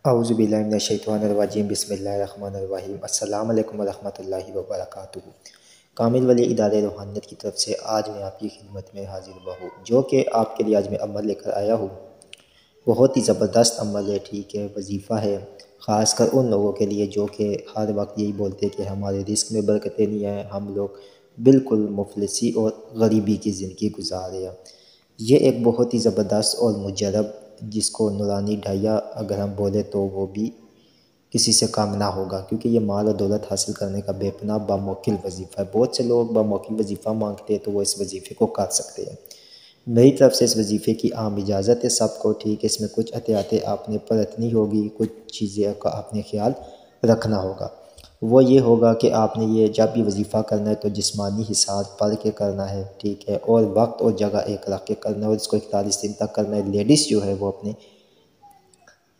اعوذ باللہ من الشیطان الرجیم بسم اللہ الرحمن الرحیم السلام علیکم ورحمۃ اللہ وبرکاتہ۔ کامل ولی ادارے روحانیت کی طرف سے آج میں آپ کی خدمت میں حاضر ہوا ہوں، جو کہ آپ کے لیے آج میں عمل لے کر آیا ہوں۔ بہت ہی زبردست عمل ہے، ٹھیک ہے، وظیفہ ہے، خاص کر ان لوگوں کے لیے جو کہ ہر وقت یہی بولتے کہ ہمارے رزق میں برکتیں نہیں ہیں، ہم لوگ بالکل مفلسی اور غریبی کی زندگی گزار رہے ہیں۔ یہ ایک بہت ہی زبردست اور مجرب، جس کو نورانی ڈھائیا اگر ہم بولے تو وہ بھی کسی سے کام نہ ہوگا، کیونکہ یہ مال و دولت حاصل کرنے کا بے پناہ باموکل وظیفہ ہے۔ بہت سے لوگ باموکل وظیفہ مانگتے ہیں تو وہ اس وظیفے کو کر سکتے ہیں۔ میری طرف سے اس وظیفے کی عام اجازت ہے سب کو، ٹھیک ہے۔ اس میں کچھ احتیاطیں آپ نے برتنی ہوگی، کچھ چیزیں کا آپ نے خیال رکھنا ہوگا۔ وہ یہ ہوگا کہ آپ نے یہ جب بھی وظیفہ کرنا ہے تو جسمانی حساب پڑھ کے کرنا ہے، ٹھیک ہے، اور وقت اور جگہ ایک رکھ کے کرنا ہے، اور اس کو 41 دن تک کرنا ہے۔ لیڈیز جو ہے وہ اپنے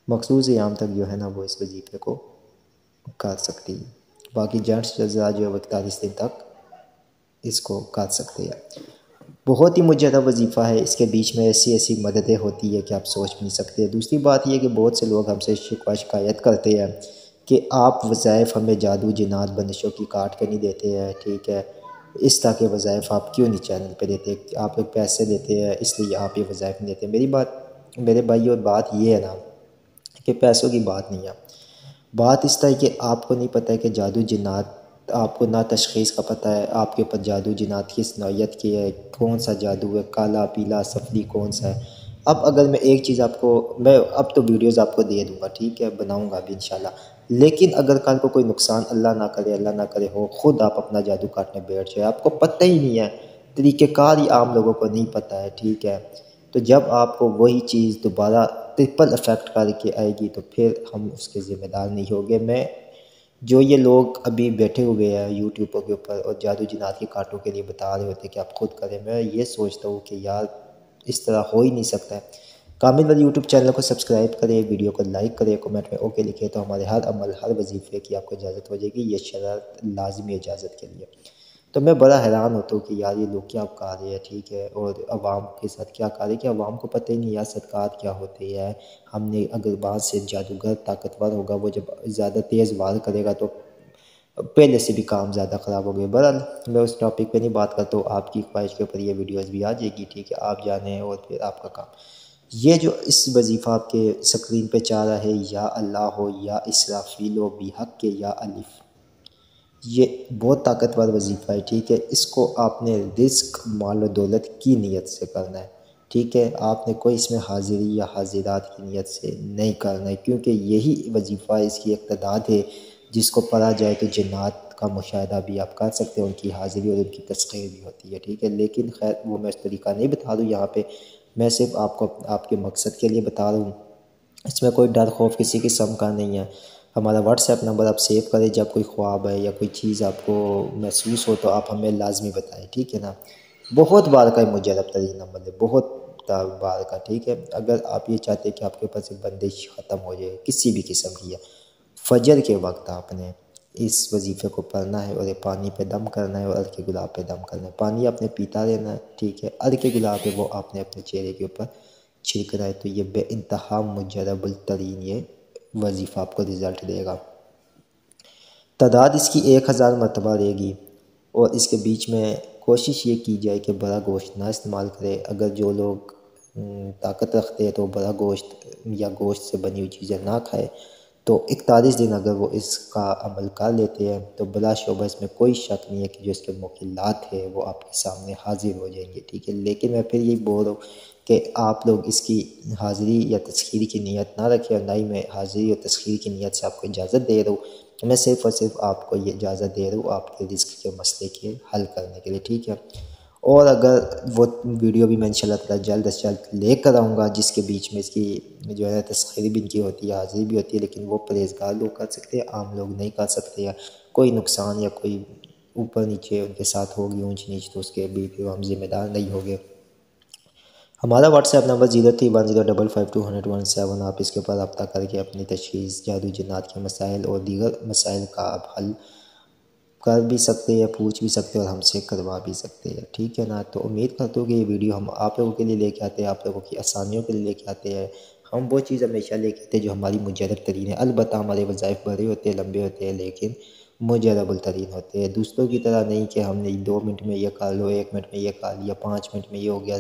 مخصوص ایام تک جو ہے نا وہ اس وظیفے کو کر سکتی ہے، باقی جینٹس جزا جو ہے وہ 41 دن تک اس کو کر سکتے ہیں۔ بہت ہی مجرب وظیفہ ہے، اس کے بیچ میں ایسی مددیں ہوتی ہے کہ آپ سوچ بھی نہیں سکتے۔ دوسری بات یہ کہ بہت سے لوگ ہم سے شکایت کرتے ہیں کہ آپ وظائف ہمیں جادو جنات بندشوں کی کاٹ کے نہیں دیتے ہیں، ٹھیک ہے، اس طرح کے وظائف آپ کیوں نہیں چینل پہ دیتے، آپ لوگ پیسے دیتے ہیں اس لیے آپ یہ وظائف نہیں دیتے۔ میرے بھائی اور بات یہ ہے نا کہ پیسوں کی بات نہیں ہے، بات اس طرح کہ آپ کو نہیں پتہ ہے کہ جادو جنات، آپ کو نہ تشخیص کا پتہ ہے آپ کے اوپر جادو جنات کس نوعیت کی ہے، کون سا جادو ہے، کالا پیلا سفید کون سا ہے۔ اب اگر میں ایک چیز آپ کو، میں اب تو ویڈیوز آپ کو دے دوں گا، ٹھیک ہے، بناؤں گا بھی انشاءاللہ، لیکن اگر کل کو کوئی نقصان اللہ نہ کرے ہو، خود آپ اپنا جادو کاٹنے بیٹھ جائے، آپ کو پتہ ہی نہیں ہے، طریقہ کار ہی عام لوگوں کو نہیں پتہ ہے، ٹھیک ہے، تو جب آپ کو وہی چیز دوبارہ ٹرپل افیکٹ کر کے آئے گی تو پھر ہم اس کے ذمہ دار نہیں ہوگے۔ میں جو یہ لوگ ابھی بیٹھے ہوئے ہیں یوٹیوب کے اوپر اور جادو جنات کے کانٹوں کے لیے بتا رہے ہوتے کہ آپ خود کریں، میں یہ سوچتا ہوں کہ یار اس طرح ہو ہی نہیں سکتا ہے۔ کامل ولی یوٹیوب چینل کو سبسکرائب کرے، ویڈیو کو لائک کرے، کمنٹ میں اوکے لکھے تو ہمارے ہر عمل ہر وظیفے کی آپ کو اجازت ہو جائے گی، یہ شرط لازمی اجازت کے لیے۔ تو میں بڑا حیران ہوتا ہوں کہ یار یہ لوگ کیا کر رہے ہیں، ٹھیک ہے، اور عوام کے ساتھ کیا کر رہے ہیں کہ عوام کو پتہ ہی نہیں یار صدقات کیا ہوتے ہیں۔ ہم نے اگر بعد سے جادوگر طاقتور ہوگا، وہ جب زیادہ تیز وار کرے گا تو پہلے سے بھی کام زیادہ خراب ہو گئے۔ بہرحال میں اس ٹاپک پہ نہیں بات کرتا ہوں، آپ کی خواہش کے اوپر یہ ویڈیوز بھی آ جائے گی، ٹھیک ہے، آپ جانیں اور پھر آپ کا کام۔ یہ جو اس وظیفہ آپ کے سکرین پہ چاہ رہا ہے، یا اللہ ہو یا اسرافیل ہو بحق کے یا الف، یہ بہت طاقتور وظیفہ ہے، ٹھیک ہے، اس کو آپ نے رزق مال و دولت کی نیت سے کرنا ہے، ٹھیک ہے، آپ نے کوئی اس میں حاضری یا حاضرات کی نیت سے نہیں کرنا ہے، کیونکہ یہی وظیفہ اس کی ایک تعداد ہے جس کو پڑھا جائے تو جنات کا مشاہدہ بھی آپ کر سکتے ہیں، ان کی حاضری اور ان کی تسخیر بھی ہوتی ہے، ٹھیک ہے، لیکن خیر وہ میں اس طریقہ نہیں بتا دوں یہاں پہ، میں صرف آپ کو آپ کے مقصد کے لیے بتا رہا ہوں۔ اس میں کوئی ڈر خوف کسی قسم کا نہیں ہے۔ ہمارا واٹس ایپ نمبر آپ سیو کریں، جب کوئی خواب ہے یا کوئی چیز آپ کو محسوس ہو تو آپ ہمیں لازمی بتائیں، ٹھیک ہے نا۔ بہت بار کا مجرب ترین عمل ہے، بہت بار کا، ٹھیک ہے۔ اگر آپ یہ چاہتے ہیں کہ آپ کے پاس ایک بندش ختم ہو جائے کسی بھی قسم کی ہے، فجر کے وقت آپ نے اس وظیفے کو پڑھنا ہے اور یہ پانی پہ دم کرنا ہے اور عرق گلاب پہ دم کرنا ہے۔ پانی آپ نے پیتا رہنا ہے، ٹھیک ہے، عرق گلاب ہے وہ آپ نے اپنے چہرے کے اوپر چھڑکنا ہے، تو یہ بے انتہا مجرب الترین یہ وظیفہ آپ کو رزلٹ دے گا۔ تعداد اس کی 1000 مرتبہ رہے گی، اور اس کے بیچ میں کوشش یہ کی جائے کہ بڑا گوشت نہ استعمال کرے۔ اگر جو لوگ طاقت رکھتے ہیں تو بڑا گوشت یا گوشت سے بنی ہوئی چیزیں نہ کھائے، تو 41 دن اگر وہ اس کا عمل کر لیتے ہیں تو بلا شبہ اس میں کوئی شک نہیں ہے کہ جو اس کے مخلات ہیں وہ آپ کے سامنے حاضر ہو جائیں گے، ٹھیک ہے۔ لیکن میں پھر یہی بول رہا ہوں کہ آپ لوگ اس کی حاضری یا تسخیر کی نیت نہ رکھیں، اور نہ ہی میں حاضری اور تسخیر کی نیت سے آپ کو اجازت دے رہا ہوں، میں صرف اور صرف آپ کو یہ اجازت دے رہا ہوں آپ کے رزق کے مسئلے کے حل کرنے کے لیے، ٹھیک ہے۔ اور اگر وہ ویڈیو بھی میں انشاءاللہ تعالی جلد از جلد لے کر آؤں گا، جس کے بیچ میں اس کی جو ہے تسخیر بھی ان کی ہوتی ہے، حاضری بھی ہوتی ہے، لیکن وہ پرہیزگار لوگ کر سکتے ہیں، عام لوگ نہیں کر سکتے، یا کوئی نقصان یا کوئی اوپر نیچے ان کے ساتھ ہوگی اونچ نیچ تو اس کے بھی پھر ہم ذمہ دار نہیں ہوگے۔ ہمارا واٹس ایپ نمبر 0310552217، آپ اس کے اوپر رابطہ کر کے اپنی تشخیص جادو جنات کے مسائل اور دیگر مسائل کا آپ حل کر بھی سکتے ہیں، پوچھ بھی سکتے ہیں اور ہم سے کروا بھی سکتے ہیں، ٹھیک ہے نا۔ تو امید کرتا ہوں کہ یہ ویڈیو ہم آپ لوگوں کے لیے لے کے آتے ہیں، آپ لوگوں کی آسانیوں کے لیے لے کے آتے ہیں۔ ہم وہ چیز ہمیشہ لے کے آتے ہیں جو ہماری مجرب ترین ہے۔ البتہ ہمارے وظائف بڑے ہوتے ہیں، لمبے ہوتے ہیں، لیکن مجرب الترین ہوتے ہیں، دوسروں کی طرح نہیں کہ ہم نے 2 منٹ میں یہ کھا لو، 1 منٹ میں یہ کھا لیا، 5 منٹ میں یہ ہو گیا،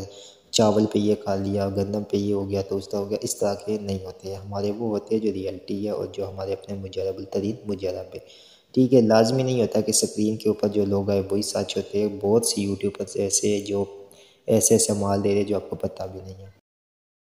چاول پہ یہ کھا لیا، گندم پہ یہ ہو گیا تو اس طرح ہو گیا، اس طرح کے نہیں ہوتے ہیں ہمارے، وہ ہوتے ہیں جو ریئلٹی ہے اور جو ہمارے اپنے مجرب الترین مجرب ہے۔ ٹھیک ہے، لازمی نہیں ہوتا کہ سکرین کے اوپر جو لوگ آئے وہی سچ ہوتے ہیں، بہت سی یوٹیوب پر ایسے جو ایسے مال دے رہے جو آپ کو پتہ بھی نہیں ہے۔